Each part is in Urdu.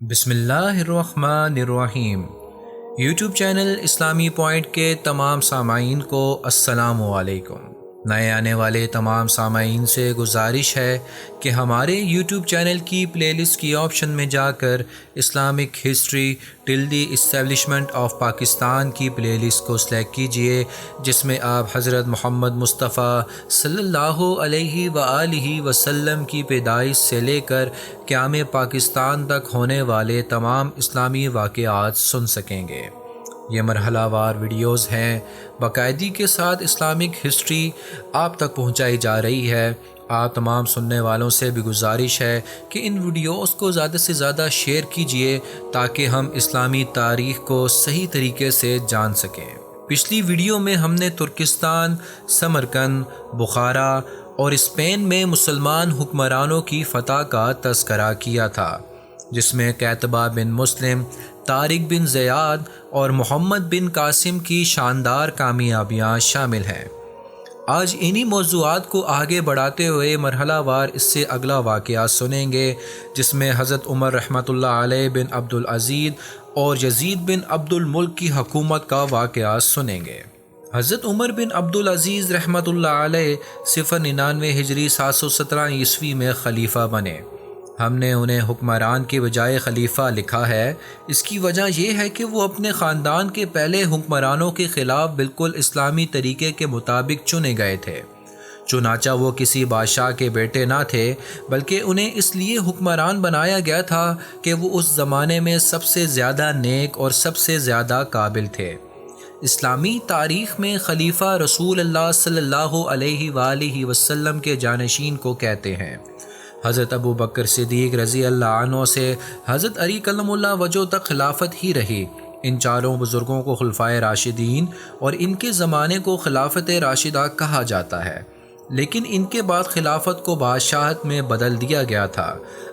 بسم اللہ الرحمن الرحیم۔ یوٹیوب چینل اسلامی پوائنٹ کے تمام سامعین کو السلام علیکم۔ نئے آنے والے تمام سامعین سے گزارش ہے کہ ہمارے یوٹیوب چینل کی پلے لسٹ کی آپشن میں جا کر Islamic history till the establishment of Pakistan کی پلے لسٹ کو سلیکٹ کیجئے، جس میں آپ حضرت محمد مصطفیٰ صلی اللہ علیہ وآلہ وسلم کی پیدائش سے لے کر قیام پاکستان تک ہونے والے تمام اسلامی واقعات سن سکیں گے۔ یہ مرحلہ وار ویڈیوز ہیں، باقاعدگی کے ساتھ اسلامک ہسٹری آپ تک پہنچائی جا رہی ہے۔ آپ تمام سننے والوں سے بھی گزارش ہے کہ ان ویڈیوز کو زیادہ سے زیادہ شیئر کیجئے تاکہ ہم اسلامی تاریخ کو صحیح طریقے سے جان سکیں۔ پچھلی ویڈیو میں ہم نے ترکستان، سمرقند، بخارا اور اسپین میں مسلمان حکمرانوں کی فتح کا تذکرہ کیا تھا، جس میں قیطبہ بن مسلم، طارق بن زیاد اور محمد بن قاسم کی شاندار کامیابیاں شامل ہیں۔ آج انہی موضوعات کو آگے بڑھاتے ہوئے مرحلہ وار اس سے اگلا واقعہ سنیں گے، جس میں حضرت عمر رحمۃ اللہ علیہ بن عبدالعزیز اور یزید بن عبد الملک کی حکومت کا واقعہ سنیں گے۔ حضرت عمر بن عبدالعزیز رحمۃ اللہ علیہ 099 ہجری 717 عیسوی میں خلیفہ بنے۔ ہم نے انہیں حکمران کے بجائے خلیفہ لکھا ہے۔ اس کی وجہ یہ ہے کہ وہ اپنے خاندان کے پہلے حکمرانوں کے خلاف بالکل اسلامی طریقے کے مطابق چنے گئے تھے۔ چنانچہ وہ کسی بادشاہ کے بیٹے نہ تھے، بلکہ انہیں اس لیے حکمران بنایا گیا تھا کہ وہ اس زمانے میں سب سے زیادہ نیک اور سب سے زیادہ قابل تھے۔ اسلامی تاریخ میں خلیفہ رسول اللہ صلی اللہ علیہ وآلہ وسلم کے جانشین کو کہتے ہیں۔ حضرت ابو بکر صدیق رضی اللہ عنہ سے حضرت علی کلم اللہ وجہ تک خلافت ہی رہی۔ ان چاروں بزرگوں کو خلفائے راشدین اور ان کے زمانے کو خلافت راشدہ کہا جاتا ہے، لیکن ان کے بعد خلافت کو بادشاہت میں بدل دیا گیا تھا۔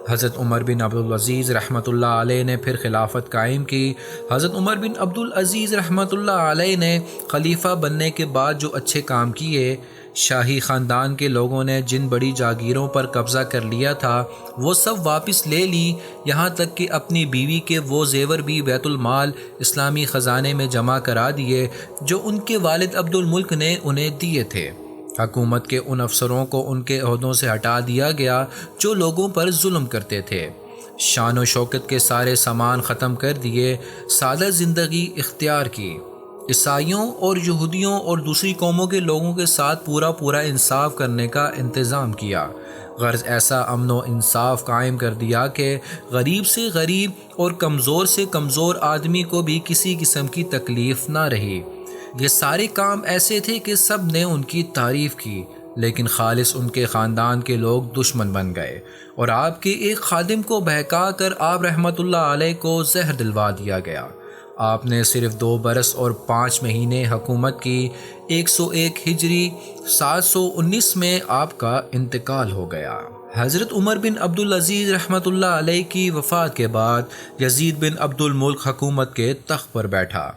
حضرت عمر بن عبدالعزیز رحمۃ اللہ علیہ نے پھر خلافت قائم کی۔ حضرت عمر بن عبدالعزیز رحمۃ اللہ علیہ نے خلیفہ بننے کے بعد جو اچھے کام کیے، شاہی خاندان کے لوگوں نے جن بڑی جاگیروں پر قبضہ کر لیا تھا وہ سب واپس لے لی، یہاں تک کہ اپنی بیوی کے وہ زیور بھی بیت المال اسلامی خزانے میں جمع کرا دیے جو ان کے والد عبد الملک نے انہیں دیے تھے۔ حکومت کے ان افسروں کو ان کے عہدوں سے ہٹا دیا گیا جو لوگوں پر ظلم کرتے تھے۔ شان و شوکت کے سارے سامان ختم کر دیے، سادہ زندگی اختیار کی۔ عیسائیوں اور یہودیوں اور دوسری قوموں کے لوگوں کے ساتھ پورا انصاف کرنے کا انتظام کیا، غرض ایسا امن و انصاف قائم کر دیا کہ غریب سے غریب اور کمزور سے کمزور آدمی کو بھی کسی قسم کی تکلیف نہ رہی۔ یہ سارے کام ایسے تھے کہ سب نے ان کی تعریف کی، لیکن خالص ان کے خاندان کے لوگ دشمن بن گئے اور آپ کے ایک خادم کو بہکا کر آپ رحمۃ اللہ علیہ کو زہر دلوا دیا گیا۔ آپ نے صرف 2 برس اور 5 مہینے حکومت کی۔ 101 ہجری 719 میں آپ کا انتقال ہو گیا۔ حضرت عمر بن عبدالعزیز رحمۃ اللہ علیہ کی وفات کے بعد یزید بن عبد الملک حکومت کے تخت پر بیٹھا۔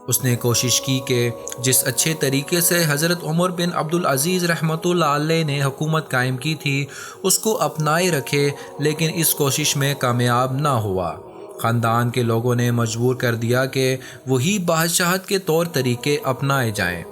اس نے کوشش کی کہ جس اچھے طریقے سے حضرت عمر بن عبدالعزیز رحمۃ اللہ علیہ نے حکومت قائم کی تھی اس کو اپنائے رکھے، لیکن اس کوشش میں کامیاب نہ ہوا۔ خاندان کے لوگوں نے مجبور کر دیا کہ وہی بادشاہت کے طور طریقے اپنائے جائیں۔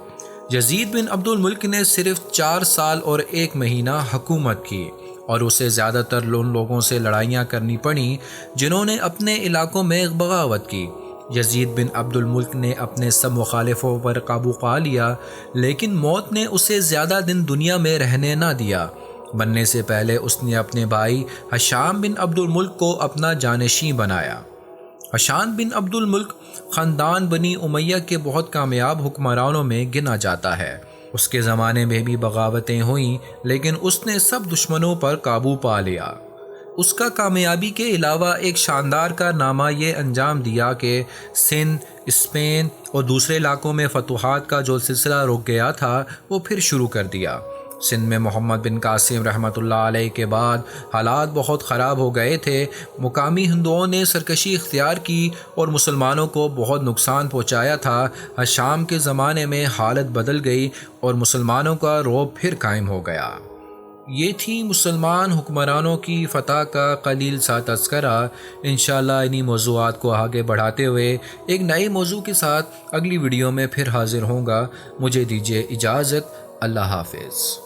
یزید بن عبد الملک نے صرف 4 سال اور 1 مہینہ حکومت کی اور اسے زیادہ تر ان لوگوں سے لڑائیاں کرنی پڑیں جنہوں نے اپنے علاقوں میں بغاوت کی۔ یزید بن عبد الملک نے اپنے سب مخالفوں پر قابو پا لیا، لیکن موت نے اسے زیادہ دن دنیا میں رہنے نہ دیا۔ بننے سے پہلے اس نے اپنے بھائی ہشام بن عبد الملک کو اپنا جانشین بنایا۔ ہشام بن عبد الملک خاندان بنی امیہ کے بہت کامیاب حکمرانوں میں گنا جاتا ہے۔ اس کے زمانے میں بھی بغاوتیں ہوئیں، لیکن اس نے سب دشمنوں پر قابو پا لیا۔ اس کا کامیابی کے علاوہ ایک شاندار کارنامہ یہ انجام دیا کہ سندھ، اسپین اور دوسرے علاقوں میں فتوحات کا جو سلسلہ رک گیا تھا وہ پھر شروع کر دیا۔ سندھ میں محمد بن قاسم رحمۃ اللہ علیہ کے بعد حالات بہت خراب ہو گئے تھے۔ مقامی ہندوؤں نے سرکشی اختیار کی اور مسلمانوں کو بہت نقصان پہنچایا تھا۔ ہشام کے زمانے میں حالت بدل گئی اور مسلمانوں کا رعب پھر قائم ہو گیا۔ یہ تھی مسلمان حکمرانوں کی فتح کا قلیل سا تذکرہ۔ انشاءاللہ انہی موضوعات کو آگے بڑھاتے ہوئے ایک نئے موضوع کے ساتھ اگلی ویڈیو میں پھر حاضر ہوں گا۔ مجھے دیجیے اجازت۔ اللہ حافظ۔